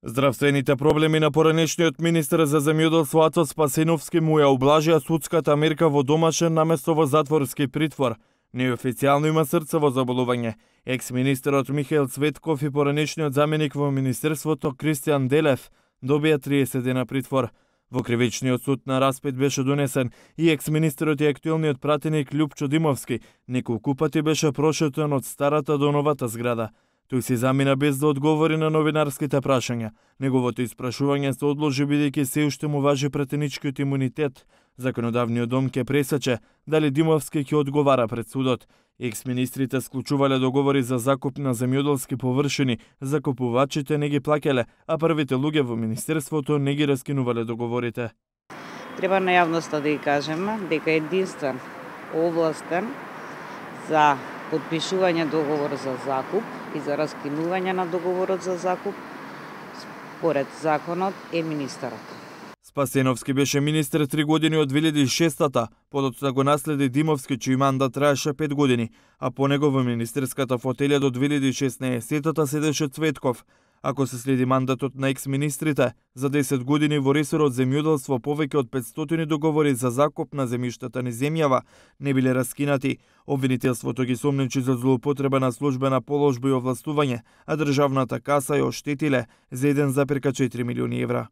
Здравствените проблеми на поранешниот министер за земјоделство Ацо Спасеновски му ја облажија судската мерка во домашен наместо во затворски притвор. Неофицијално има срцево заболување. Екс-министерот Михаил Цветков и поранешниот заменик во министерството Кристијан Делев добија 30 дена притвор. Во кривичниот суд на распит беше донесен и екс-министерот и актуелниот пратеник Љупчо Димовски неколку пати беше прошетен од старата до новата зграда. Тој си замина без да одговори на новинарските прашања. Неговото испрашување се одложи бидејќи се уште му важи пратеничкиот имунитет. Законодавниот дом ќе пресече дали Димовски ќе одговара пред судот. Екс-министрите склучувале договори за закуп на земјоделски површини, закупувачите не ги плаќале, а првите луѓе во министерството не ги раскинувале договорите. Треба на јавноста да ги кажеме дека единствен овластен за подпишување договор за закуп и за раскинување на договорот за закуп според законот е министерот. Спасеновски беше министер 3 години од 2006-та, подоцна го наследи Димовски, чиј мандат траеше 5 години, а по него во министерската фотелја до 2016-та седеше Цветков. Ако се следи мандатот на екс-министрите, за 10 години во ресорот земјоделство повеќе од 500 договори за закуп на земјиштата низ земјава не биле раскинати. Обвинителството ги сомничи за злоупотреба на службена положба и овластување, а државната каса ја оштетиле за 1,4 милиони евра.